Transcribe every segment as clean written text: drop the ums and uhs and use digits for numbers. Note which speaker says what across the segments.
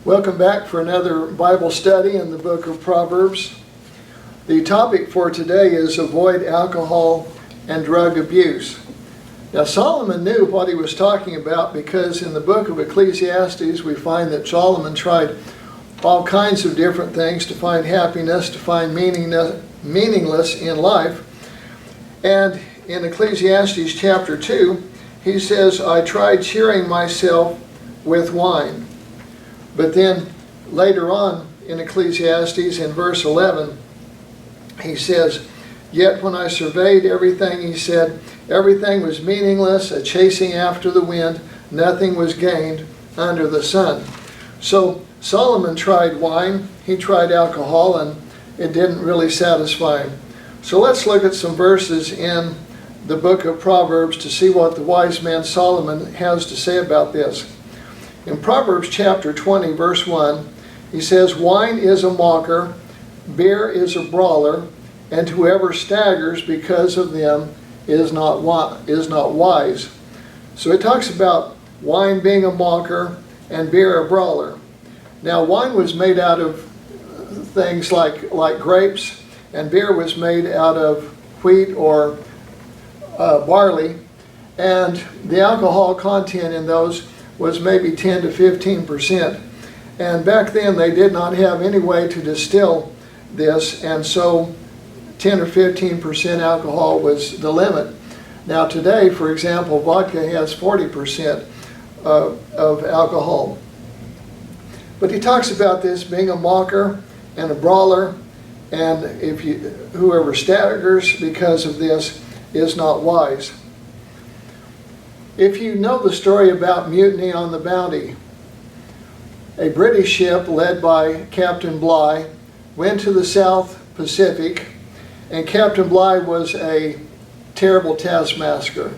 Speaker 1: Welcome back for another Bible study in the book of Proverbs. The topic for today is avoid alcohol and drug abuse. Now Solomon knew what he was talking about because in the book of Ecclesiastes we find that Solomon tried all kinds of different things to find happiness, to find meaningless in life. And in Ecclesiastes chapter 2, he says, I tried cheering myself with wine. But then later on in Ecclesiastes in verse 11, he says, yet when I surveyed everything, he said, everything was meaningless, a chasing after the wind, nothing was gained under the sun. So Solomon tried wine, he tried alcohol, and it didn't really satisfy him. So let's look at some verses in the book of Proverbs to see what the wise man Solomon has to say about this. In Proverbs chapter 20, verse 1, he says, wine is a mocker, beer is a brawler, and whoever staggers because of them is not wise. So it talks about wine being a mocker and beer a brawler. Now wine was made out of things like grapes, and beer was made out of wheat or barley, and the alcohol content in those was maybe 10 to 15%. And back then they did not have any way to distill this, and so 10 or 15% alcohol was the limit. Now today, for example, vodka has 40% of alcohol. But he talks about this being a mocker and a brawler, and whoever staggers because of this is not wise. If you know the story about mutiny on the Bounty, a British ship led by Captain Bligh went to the South Pacific, and Captain Bligh was a terrible taskmaster.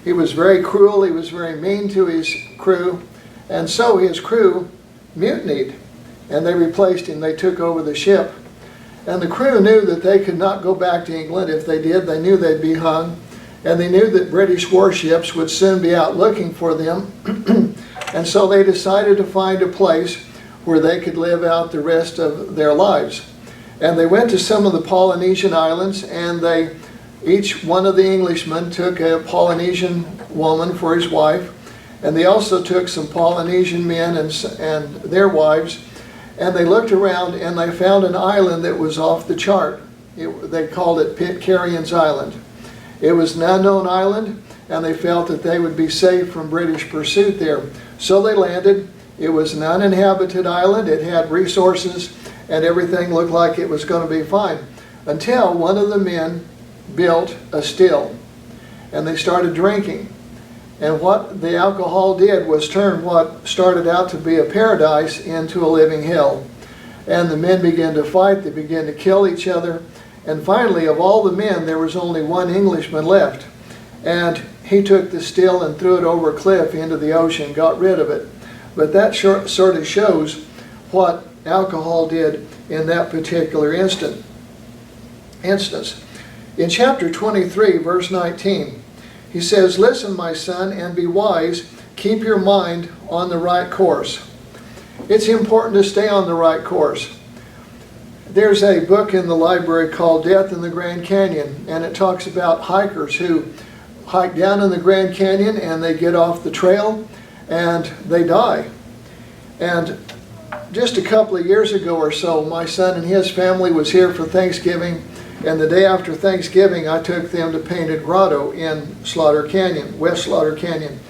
Speaker 1: He was very cruel, he was very mean to his crew, and so his crew mutinied, and they replaced him. They took over the ship. And the crew knew that they could not go back to England. If they did, they knew they'd be hung. And they knew that British warships would soon be out looking for them. And so they decided to find a place where they could live out the rest of their lives. And they went to some of the Polynesian islands, and each one of the Englishmen took a Polynesian woman for his wife. And they also took some Polynesian men and their wives. And they looked around and they found an island that was off the chart. They called it Pitcairn's Island. It was an unknown island, and they felt that they would be safe from British pursuit there. So they landed. It was an uninhabited island. It had resources, and everything looked like it was going to be fine. Until one of the men built a still, and they started drinking. And what the alcohol did was turn what started out to be a paradise into a living hell. And the men began to fight, they began to kill each other. And finally, of all the men, there was only one Englishman left. And he took the still and threw it over a cliff into the ocean, got rid of it. But that sort of shows what alcohol did in that particular instance. In chapter 23, verse 19, he says, listen, my son, and be wise. Keep your mind on the right course. It's important to stay on the right course. There's a book in the library called Death in the Grand Canyon, and it talks about hikers who hike down in the Grand Canyon and they get off the trail and they die. And just a couple of years ago or so, my son and his family was here for Thanksgiving. And the day after Thanksgiving, I took them to Painted Grotto in Slaughter Canyon, West Slaughter Canyon.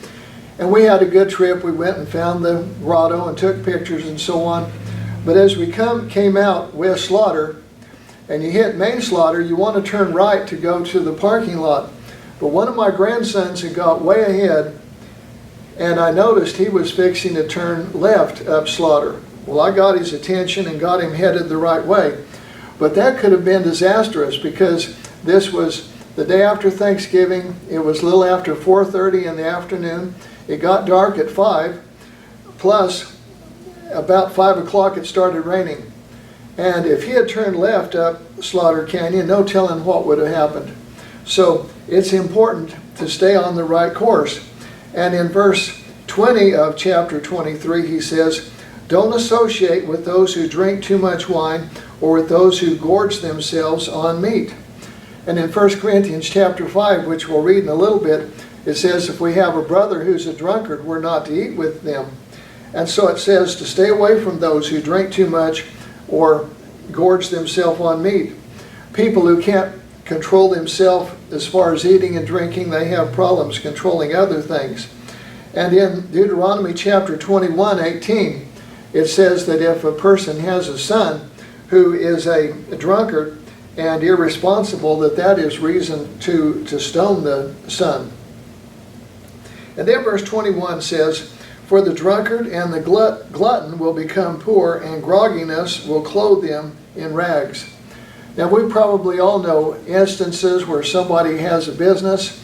Speaker 1: And we had a good trip. We went and found the grotto and took pictures and so on. But as we came out West Slaughter, and you hit Main Slaughter, you want to turn right to go to the parking lot. But one of my grandsons had got way ahead, and I noticed he was fixing to turn left up Slaughter. Well, I got his attention and got him headed the right way. But that could have been disastrous because this was the day after Thanksgiving. It was a little after 4:30 in the afternoon. It got dark at 5, plus about 5 o'clock it started raining. And if he had turned left up Slaughter Canyon, no telling what would have happened. So it's important to stay on the right course. And in verse 20 of chapter 23, he says, "Don't associate with those who drink too much wine or with those who gorge themselves on meat." And in 1 Corinthians chapter 5, which we'll read in a little bit, it says if we have a brother who's a drunkard, we're not to eat with them. And so it says to stay away from those who drink too much or gorge themselves on meat. People who can't control themselves as far as eating and drinking, they have problems controlling other things. And in Deuteronomy chapter 21:18, it says that if a person has a son who is a drunkard and irresponsible, that is reason to stone the son. And then verse 21 says, "For the drunkard and the glutton will become poor, and grogginess will clothe them in rags." Now we probably all know instances where somebody has a business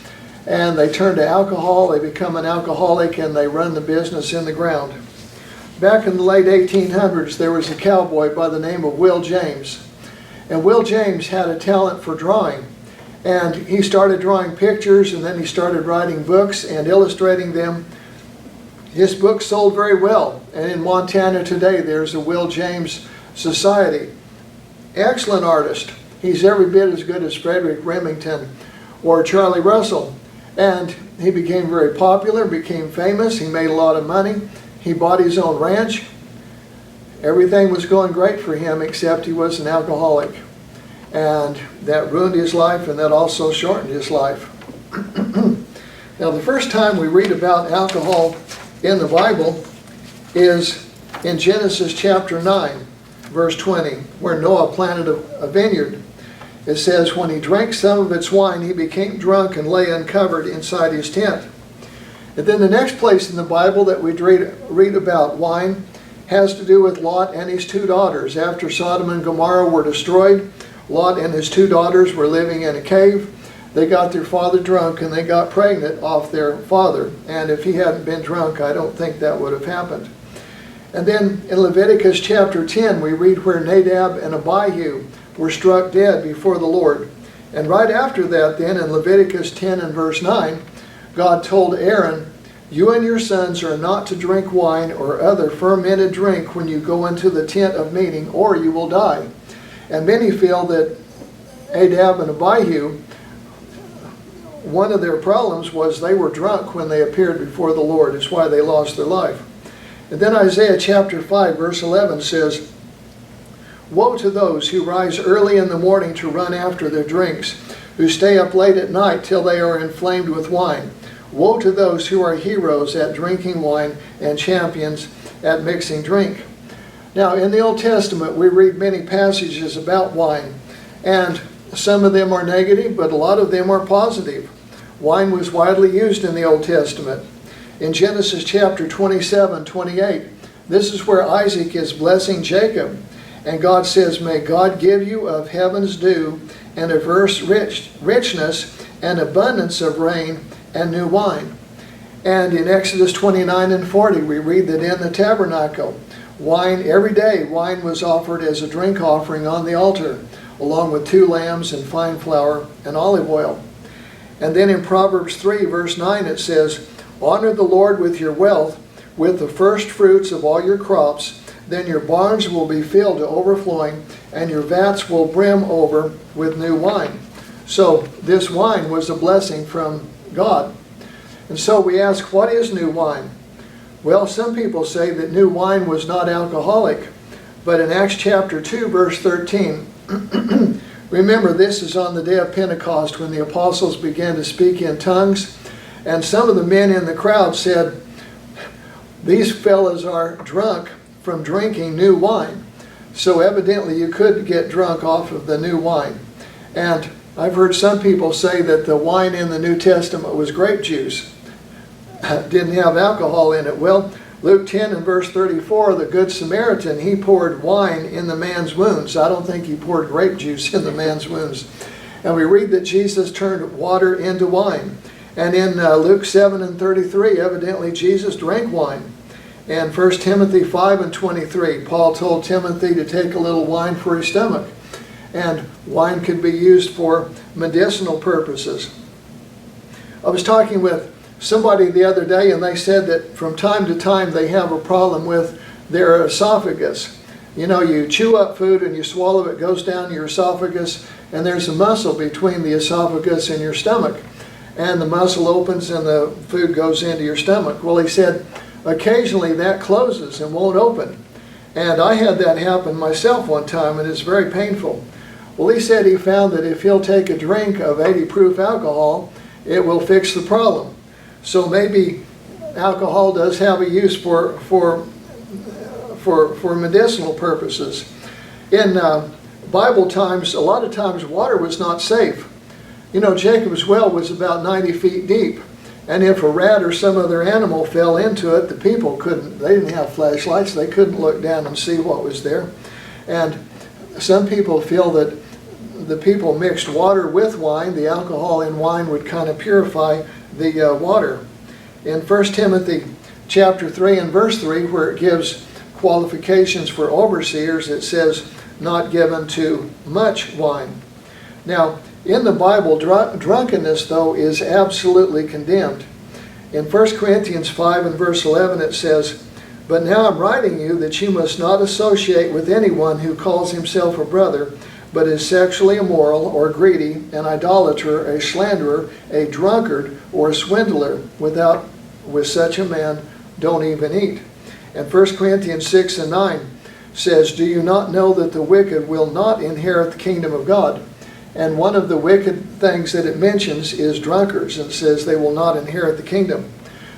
Speaker 1: and they turn to alcohol, they become an alcoholic, and they run the business in the ground. Back in the late 1800s, there was a cowboy by the name of Will James. And Will James had a talent for drawing. And he started drawing pictures, and then he started writing books and illustrating them. His books sold very well. And in Montana today, there's a Will James Society. Excellent artist. He's every bit as good as Frederick Remington or Charlie Russell. And he became very popular, became famous. He made a lot of money. He bought his own ranch. Everything was going great for him except he was an alcoholic. And that ruined his life, and that also shortened his life. Now, the first time we read about alcohol in the Bible is in Genesis chapter 9, verse 20, where Noah planted a vineyard. It says, "When he drank some of its wine, he became drunk and lay uncovered inside his tent." And then the next place in the Bible that we read about wine has to do with Lot and his two daughters. After Sodom and Gomorrah were destroyed, Lot and his two daughters were living in a cave. They got their father drunk and they got pregnant off their father. And if he hadn't been drunk, I don't think that would have happened. And then in Leviticus chapter 10, we read where Nadab and Abihu were struck dead before the Lord. And right after that, then in Leviticus 10 and verse 9, God told Aaron, "You and your sons are not to drink wine or other fermented drink when you go into the tent of meeting, or you will die." And many feel that Nadab and Abihu, one of their problems was they were drunk when they appeared before the Lord. It's why they lost their life. And then Isaiah chapter 5 verse 11 says, "Woe to those who rise early in the morning to run after their drinks, who stay up late at night till they are inflamed with wine. Woe to those who are heroes at drinking wine and champions at mixing drink." Now, in the Old Testament, we read many passages about wine, and some of them are negative, but a lot of them are positive. Wine was widely used in the Old Testament. In Genesis chapter 27:28, this is where Isaac is blessing Jacob, and God says, "May God give you of heaven's dew and of earth's richness and abundance of rain and new wine." And in Exodus 29 and 40, we read that in the tabernacle, every day wine was offered as a drink offering on the altar, along with 2 lambs and fine flour and olive oil. And then in Proverbs 3 verse 9 it says, "Honor the Lord with your wealth, with the first fruits of all your crops. Then your barns will be filled to overflowing, and your vats will brim over with new wine." So this wine was a blessing from God. And so we ask, what is new wine? Well, some people say that new wine was not alcoholic. But in Acts chapter 2 verse 13, remember, this is on the day of Pentecost when the apostles began to speak in tongues. And some of the men in the crowd said, "These fellas are drunk from drinking new wine." So evidently you could get drunk off of the new wine. And I've heard some people say that the wine in the New Testament was grape juice. Didn't have alcohol in it. Well, Luke 10 and verse 34, the Good Samaritan, he poured wine in the man's wounds. I don't think he poured grape juice in the man's wounds. And we read that Jesus turned water into wine. And in Luke 7 and 33, evidently Jesus drank wine. And 1 Timothy 5 and 23, Paul told Timothy to take a little wine for his stomach. And wine could be used for medicinal purposes. I was talking with somebody the other day, and they said that from time to time they have a problem with their esophagus. You know, you chew up food and you swallow it, goes down your esophagus, and there's a muscle between the esophagus and your stomach. And the muscle opens and the food goes into your stomach. Well, he said, occasionally that closes and won't open. And I had that happen myself one time, and it's very painful. Well, he said he found that if he'll take a drink of 80 proof alcohol, it will fix the problem. So maybe alcohol does have a use for medicinal purposes. In Bible times, a lot of times water was not safe. You know, Jacob's well was about 90 feet deep, and if a rat or some other animal fell into it, the people they didn't have flashlights, they couldn't look down and see what was there. And some people feel that the people mixed water with wine. The alcohol in wine would kind of purify the water. In 1 Timothy chapter 3 and verse 3, where it gives qualifications for overseers, it says, not given to much wine. Now, in the Bible, drunkenness, though, is absolutely condemned. In 1 Corinthians 5 and verse 11, it says, but now I'm writing you that you must not associate with anyone who calls himself a brother, but is sexually immoral or greedy, an idolater, a slanderer, a drunkard, or a swindler. With such a man, don't even eat. And 1 Corinthians 6 and 9 says, do you not know that the wicked will not inherit the kingdom of God? And one of the wicked things that it mentions is drunkards, and says they will not inherit the kingdom.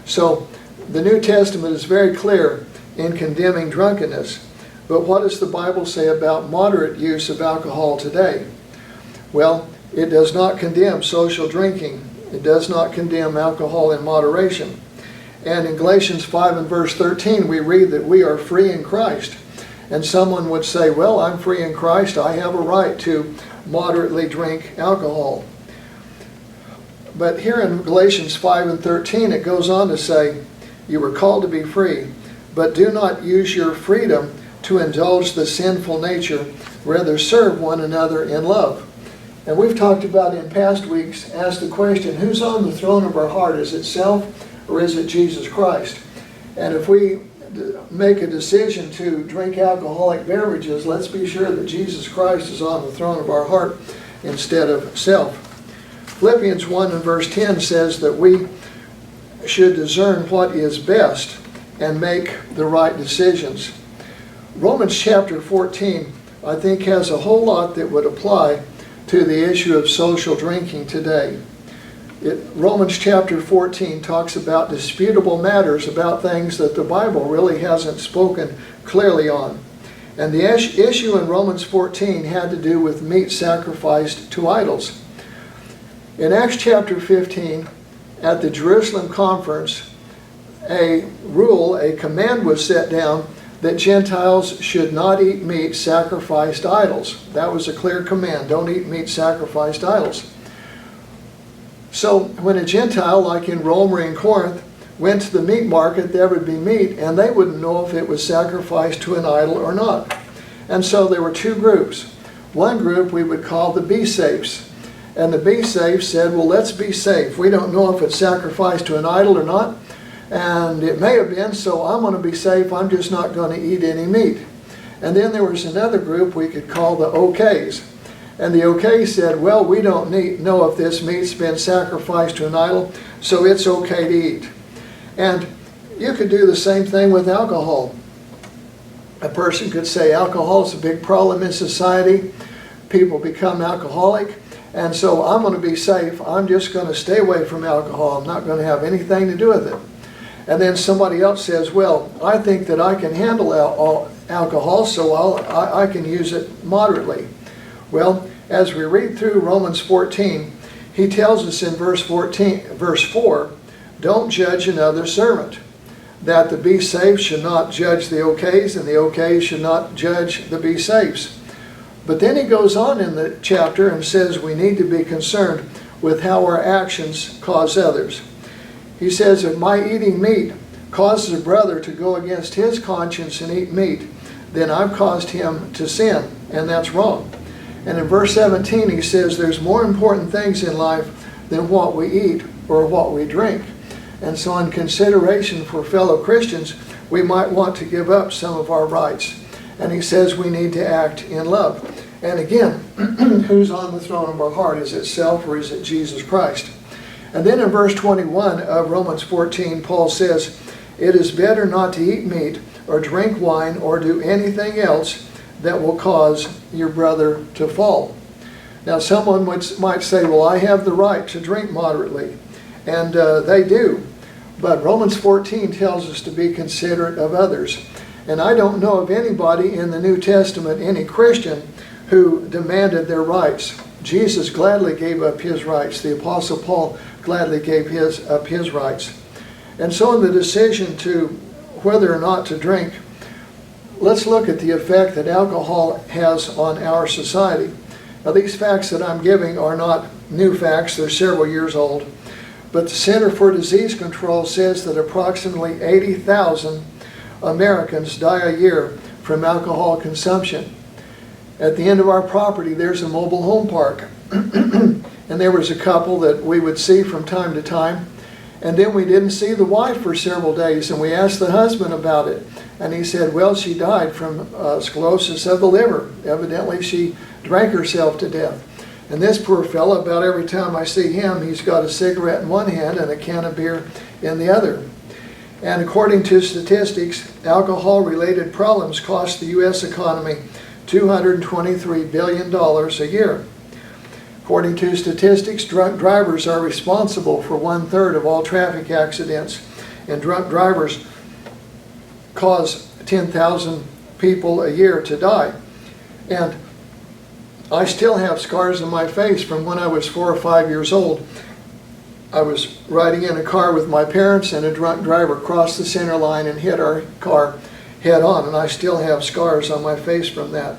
Speaker 1: So the New Testament is very clear in condemning drunkenness. But what does the Bible say about moderate use of alcohol today? Well, it does not condemn social drinking. It does not condemn alcohol in moderation. And in Galatians 5 and verse 13, we read that we are free in Christ. And someone would say, well, I'm free in Christ. I have a right to moderately drink alcohol. But here in Galatians 5 and 13, it goes on to say, you were called to be free, but do not use your freedom to indulge the sinful nature, rather serve one another in love. And we've talked about in past weeks, asked the question, who's on the throne of our heart? Is it self or is it Jesus Christ? And if we make a decision to drink alcoholic beverages, let's be sure that Jesus Christ is on the throne of our heart instead of self. Philippians 1 and verse 10 says that we should discern what is best and make the right decisions. Romans chapter 14, I think, has a whole lot that would apply to the issue of social drinking today. Romans chapter 14 talks about disputable matters, about things that the Bible really hasn't spoken clearly on. And the issue in Romans 14 had to do with meat sacrificed to idols. In Acts chapter 15, at the Jerusalem conference, a command was set down that Gentiles should not eat meat sacrificed to idols. That was a clear command. Don't eat meat sacrificed to idols. So when a Gentile, like in Rome or in Corinth, went to the meat market, there would be meat, and they wouldn't know if it was sacrificed to an idol or not. And so there were two groups. One group we would call the be safes. And the be safe said, well, let's be safe. We don't know if it's sacrificed to an idol or not. And it may have been, so I'm going to be safe. I'm just not going to eat any meat. And then there was another group we could call the okays. And the okays said, well, we don't know if this meat's been sacrificed to an idol, so it's okay to eat. And you could do the same thing with alcohol. A person could say alcohol is a big problem in society. People become alcoholic. And so I'm going to be safe. I'm just going to stay away from alcohol. I'm not going to have anything to do with it. And then somebody else says, well, I think that I can handle alcohol, so I can use it moderately. Well, as we read through Romans 14, he tells us in verse 4, don't judge another servant. That the be safe should not judge the okays, and the okays should not judge the be safes. But then he goes on in the chapter and says we need to be concerned with how our actions cause others. He says, if my eating meat causes a brother to go against his conscience and eat meat, then I've caused him to sin, and that's wrong. And in verse 17 he says there's more important things in life than what we eat or what we drink. And so in consideration for fellow Christians, we might want to give up some of our rights. And he says we need to act in love. And again, who's on the throne of our heart? Is it self or is it Jesus Christ? And then in verse 21 of Romans 14, Paul says, "It is better not to eat meat or drink wine or do anything else that will cause your brother to fall." Now someone might say, well, I have the right to drink moderately. And they do. But Romans 14 tells us to be considerate of others. And I don't know of anybody in the New Testament, any Christian, who demanded their rights. Jesus gladly gave up his rights. The Apostle Paul gladly gave up his rights. And so in the decision to whether or not to drink, let's look at the effect that alcohol has on our society. Now these facts that I'm giving are not new facts, they're several years old. But the Center for Disease Control says that approximately 80,000 Americans die a year from alcohol consumption. At the end of our property there's a mobile home park. And there was a couple that we would see from time to time. And then we didn't see the wife for several days, and we asked the husband about it. And he said, well, she died from sclerosis of the liver. Evidently she drank herself to death. And this poor fellow, about every time I see him, he's got a cigarette in one hand and a can of beer in the other. And according to statistics, alcohol-related problems cost the U.S. economy $223 billion a year. According to statistics, drunk drivers are responsible for 1/3 of all traffic accidents, and drunk drivers cause 10,000 people a year to die. And I still have scars on my face from when I was 4 or 5 years old. I was riding in a car with my parents, and a drunk driver crossed the center line and hit our car head on, and I still have scars on my face from that.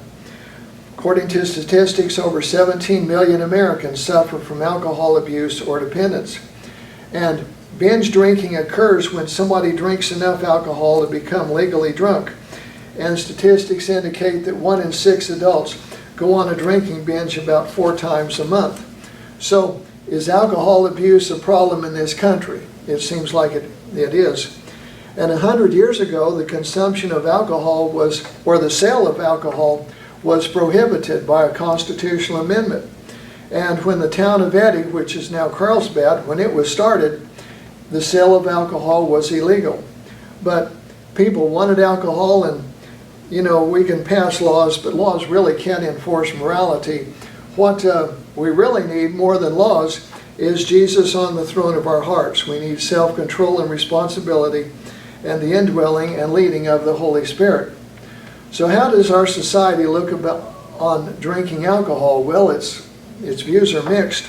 Speaker 1: According to statistics, over 17 million Americans suffer from alcohol abuse or dependence. And binge drinking occurs when somebody drinks enough alcohol to become legally drunk. And statistics indicate that 1 in 6 adults go on a drinking binge about 4 times a month. So, is alcohol abuse a problem in this country? It seems like it is. And 100 years ago, the consumption of alcohol was, or the sale of alcohol, was prohibited by a constitutional amendment. And when the town of Eddy, which is now Carlsbad, when it was started, the sale of alcohol was illegal. But people wanted alcohol, and you know, we can pass laws, but laws really can't enforce morality. What we really need more than laws is Jesus on the throne of our hearts. We need self-control and responsibility and the indwelling and leading of the Holy Spirit. So how does our society look on drinking alcohol? Well, its views are mixed.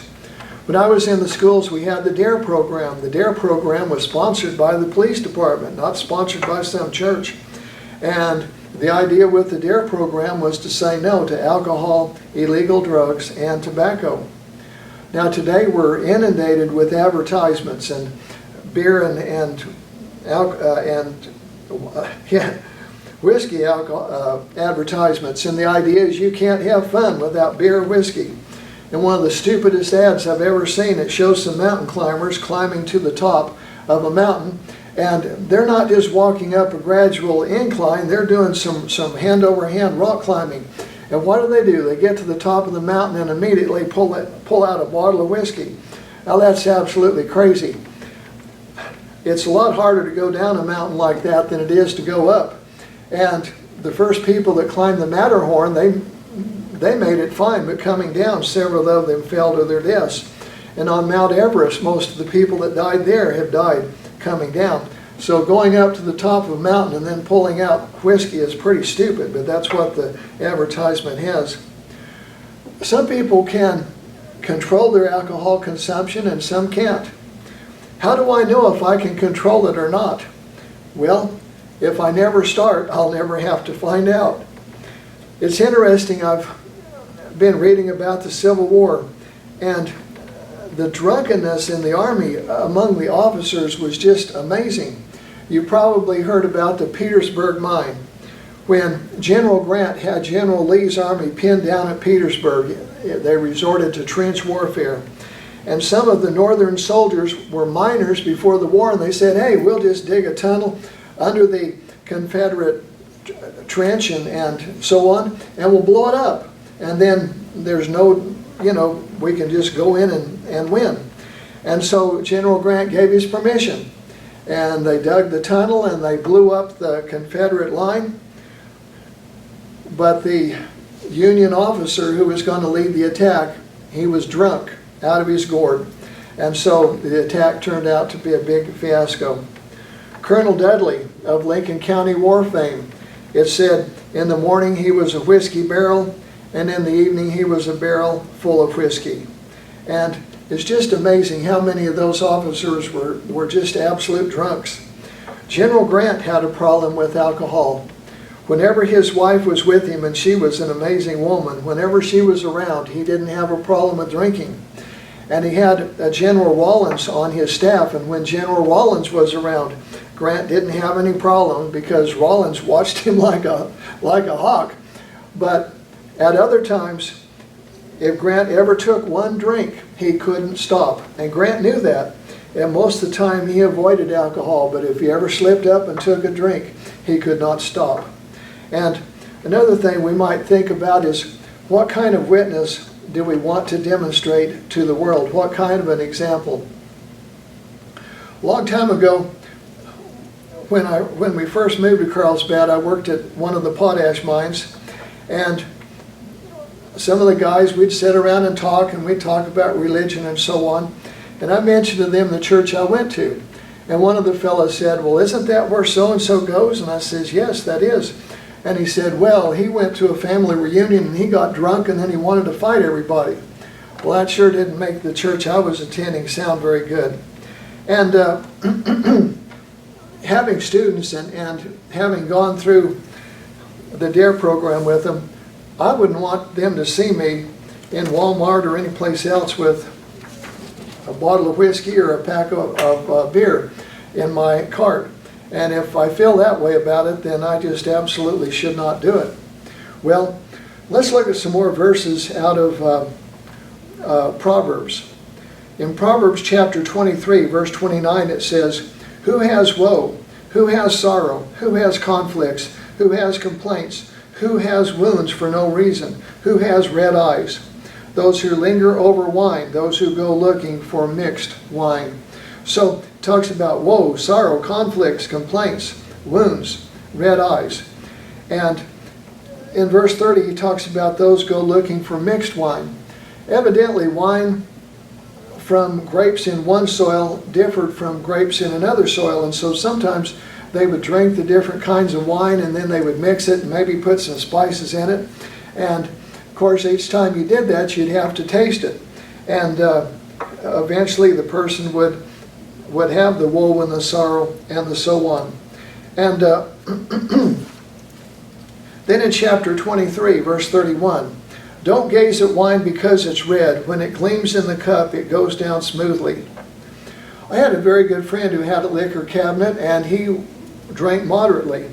Speaker 1: When I was in the schools, we had the DARE program. The DARE program was sponsored by the police department, not sponsored by some church. And the idea with the DARE program was to say no to alcohol, illegal drugs, and tobacco. Now today we're inundated with advertisements and beer and whiskey advertisements, and the idea is you can't have fun without beer or whiskey. And one of the stupidest ads I've ever seen, it shows some mountain climbers climbing to the top of a mountain, and they're not just walking up a gradual incline, they're doing some hand over hand rock climbing. And what do? They get to the top of the mountain and immediately pull out a bottle of whiskey. Now that's absolutely crazy. It's a lot harder to go down a mountain like that than it is to go up. And the first people that climbed the Matterhorn, they made it fine, but coming down, several of them fell to their deaths. And on Mount Everest, most of the people that died there have died coming down. So going up to the top of a mountain and then pulling out whiskey is pretty stupid, but that's what the advertisement has. Some people can control their alcohol consumption and some can't. How do I know if I can control it or not? Well, if I never start, I'll never have to find out. It's interesting, I've been reading about the Civil War, and the drunkenness in the Army among the officers was just amazing. You probably heard about the Petersburg Mine. When General Grant had General Lee's army pinned down at Petersburg, they resorted to trench warfare. And some of the northern soldiers were miners before the war, and they said, hey, we'll just dig a tunnel under the Confederate trench and so on, and we'll blow it up. And then there's no, we can just go in and win. And so General Grant gave his permission. And they dug the tunnel and they blew up the Confederate line. But the Union officer who was going to lead the attack, he was drunk out of his gourd. And so the attack turned out to be a big fiasco. Colonel Dudley of Lincoln County war fame, it said, in the morning he was a whiskey barrel, and in the evening he was a barrel full of whiskey. And it's just amazing how many of those officers were just absolute drunks. General Grant had a problem with alcohol. Whenever his wife was with him, and she was an amazing woman, whenever she was around, he didn't have a problem with drinking. And he had General Rawlins on his staff, and when General Rawlins was around, Grant didn't have any problem because Rawlins watched him like a hawk. But at other times, if Grant ever took one drink, he couldn't stop. And Grant knew that. And most of the time he avoided alcohol, but if he ever slipped up and took a drink, he could not stop. And another thing we might think about is, what kind of witness do we want to demonstrate to the world? What kind of an example? A long time ago, when we first moved to Carlsbad, I worked at one of the potash mines, and some of the guys, we'd sit around and we'd talk about religion and so on. And I mentioned to them the church I went to. And one of the fellows said, well, isn't that where so-and-so goes? And I says, yes, that is. And he said, well, he went to a family reunion and he got drunk and then he wanted to fight everybody. Well, that sure didn't make the church I was attending sound very good. And having students and having gone through the DARE program with them, I wouldn't want them to see me in Walmart or any place else with a bottle of whiskey or a pack of beer in my cart. And if I feel that way about it, then I just absolutely should not do it. Well, let's look at some more verses out of Proverbs. In Proverbs chapter 23, verse 29, it says, who has woe? Who has sorrow? Who has conflicts? Who has complaints? Who has wounds for no reason? Who has red eyes? Those who linger over wine, those who go looking for mixed wine. So it talks about woe, sorrow, conflicts, complaints, wounds, red eyes. And in verse 30 he talks about those go looking for mixed wine. Evidently wine from grapes in one soil differed from grapes in another soil, and so sometimes they would drink the different kinds of wine and then they would mix it and maybe put some spices in it. And of course each time you did that you'd have to taste it. And eventually the person would have the woe and the sorrow and the so on. And then in chapter 23, verse 31, don't gaze at wine because it's red. When it gleams in the cup, it goes down smoothly. I had a very good friend who had a liquor cabinet, and he drank moderately,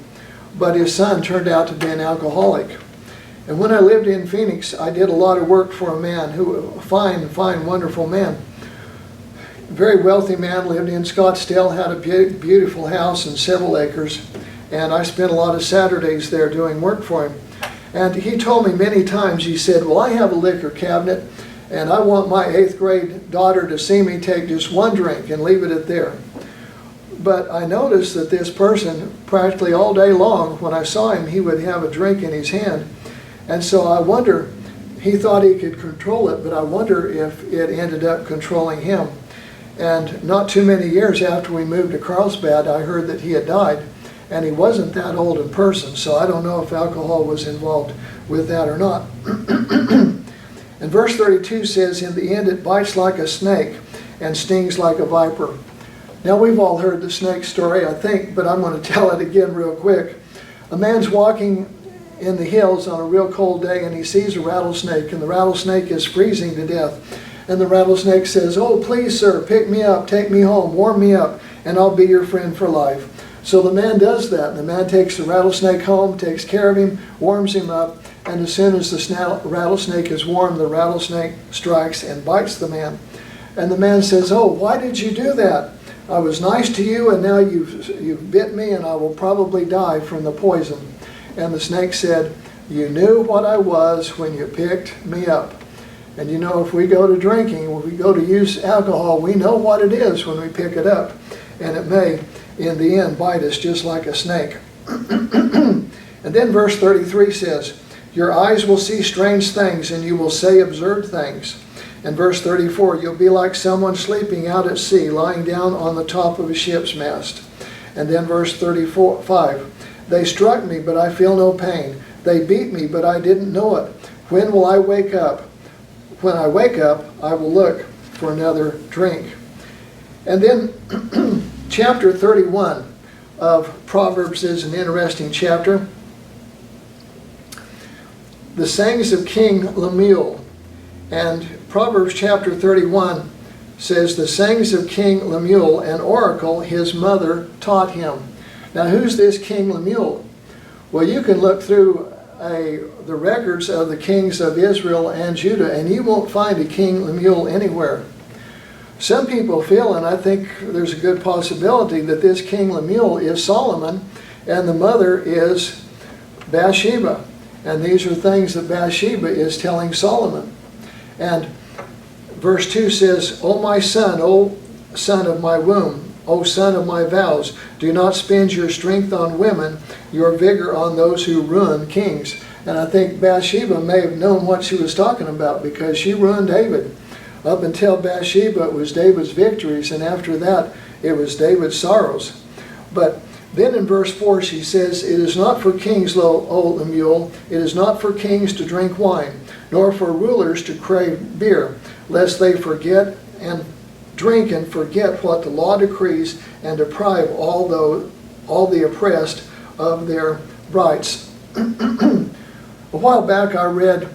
Speaker 1: but his son turned out to be an alcoholic. And when I lived in Phoenix, I did a lot of work for a man, a fine, wonderful man. Very wealthy man, lived in Scottsdale, had a beautiful house and several acres, and I spent a lot of Saturdays there doing work for him. And he told me many times, he said, well, I have a liquor cabinet, and I want my 8th grade daughter to see me take just one drink and leave it at there. But I noticed that this person, practically all day long, when I saw him, he would have a drink in his hand. And so I wonder, he thought he could control it, but I wonder if it ended up controlling him. And not too many years after we moved to Carlsbad, I heard that he had died. And he wasn't that old in person, so I don't know if alcohol was involved with that or not. And verse 32 says, in the end it bites like a snake and stings like a viper. Now we've all heard the snake story, I think, but I'm going to tell it again real quick. A man's walking in the hills on a real cold day and he sees a rattlesnake, and the rattlesnake is freezing to death. And the rattlesnake says, oh, please, sir, pick me up, take me home, warm me up, and I'll be your friend for life. So the man does that. The man takes the rattlesnake home, takes care of him, warms him up, and as soon as the rattlesnake is warm, the rattlesnake strikes and bites the man. And the man says, "Oh, why did you do that? I was nice to you, and now you've bit me, and I will probably die from the poison." And the snake said, "You knew what I was when you picked me up." And you know, if we go to drinking, if we go to use alcohol, we know what it is when we pick it up. And it may, in the end, bite us just like a snake. And then verse 33 says, "Your eyes will see strange things, and you will say absurd things." And verse 34, "You'll be like someone sleeping out at sea, lying down on the top of a ship's mast." And then verse 35, "They struck me, but I feel no pain. They beat me, but I didn't know it. When will I wake up? When I wake up, I will look for another drink." And then chapter 31 of Proverbs is an interesting chapter. The sayings of King Lemuel. And Proverbs chapter 31 says, "The sayings of King Lemuel, an oracle his mother taught him." Now, who's this King Lemuel? Well, you can look through the records of the kings of Israel and Judah, and you won't find a King Lemuel anywhere. Some people feel, and I think there's a good possibility, that this King Lemuel is Solomon, and the mother is Bathsheba. And these are things that Bathsheba is telling Solomon. And verse 2 says, "O my son, O son of my womb, O son of my vows, do not spend your strength on women, your vigor on those who ruin kings." And I think Bathsheba may have known what she was talking about, because she ruined David. Up until Bathsheba, it was David's victories, and after that, it was David's sorrows. But then in verse 4 she says, "It is not for kings, O Lemuel, it is not for kings to drink wine, nor for rulers to crave beer, lest they forget and drink and forget what the law decrees, and deprive all the oppressed of their rights." A while back I read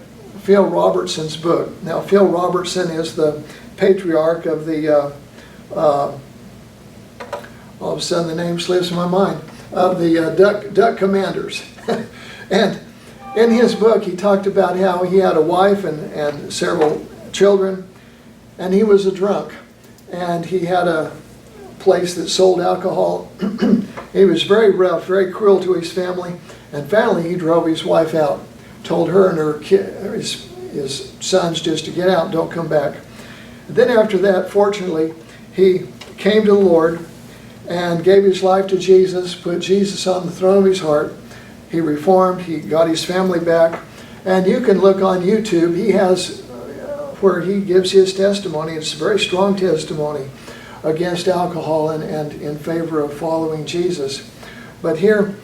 Speaker 1: Phil Robertson's book. Now, Phil Robertson is the patriarch of the, all of a sudden the name slips my mind, of the Duck Commanders. And in his book he talked about how he had a wife and several children, and he was a drunk. And he had a place that sold alcohol. He was very rough, very cruel to his family, and finally he drove his wife out. Told her and his sons just to get out, don't come back. And then after that, fortunately, he came to the Lord and gave his life to Jesus, put Jesus on the throne of his heart. He reformed, he got his family back. And you can look on YouTube, he has where he gives his testimony. It's a very strong testimony against alcohol and in favor of following Jesus. But here,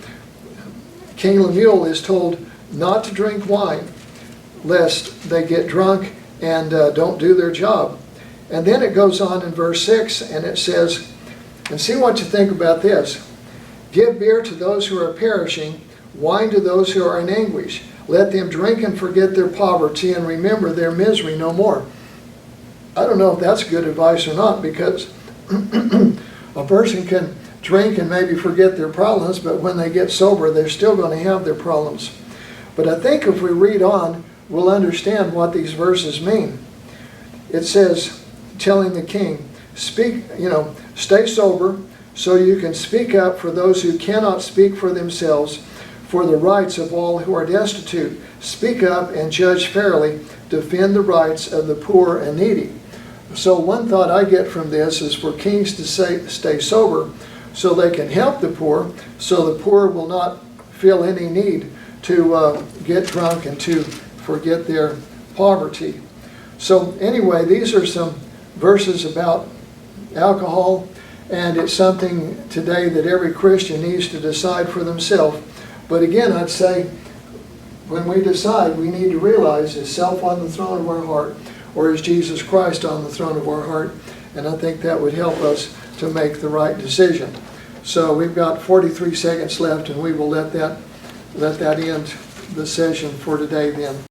Speaker 1: King Lemuel is told not to drink wine, lest they get drunk and don't do their job. And then it goes on in verse 6, and it says, and see what you think about this, "Give beer to those who are perishing, wine to those who are in anguish. Let them drink and forget their poverty and remember their misery no more." I don't know if that's good advice or not, because a person can drink and maybe forget their problems, but when they get sober, they're still going to have their problems. But I think if we read on, we'll understand what these verses mean. It says, telling the king, stay sober so you can speak up for those who cannot speak for themselves, for the rights of all who are destitute. Speak up and judge fairly, defend the rights of the poor and needy. So one thought I get from this is for kings to stay sober so they can help the poor, so the poor will not feel any need to get drunk and to forget their poverty. So anyway, these are some verses about alcohol, and it's something today that every Christian needs to decide for themselves. But again, I'd say when we decide, we need to realize, is self on the throne of our heart, or is Jesus Christ on the throne of our heart? And I think that would help us to make the right decision. So we've got 43 seconds left, and we will let that end the session for today then.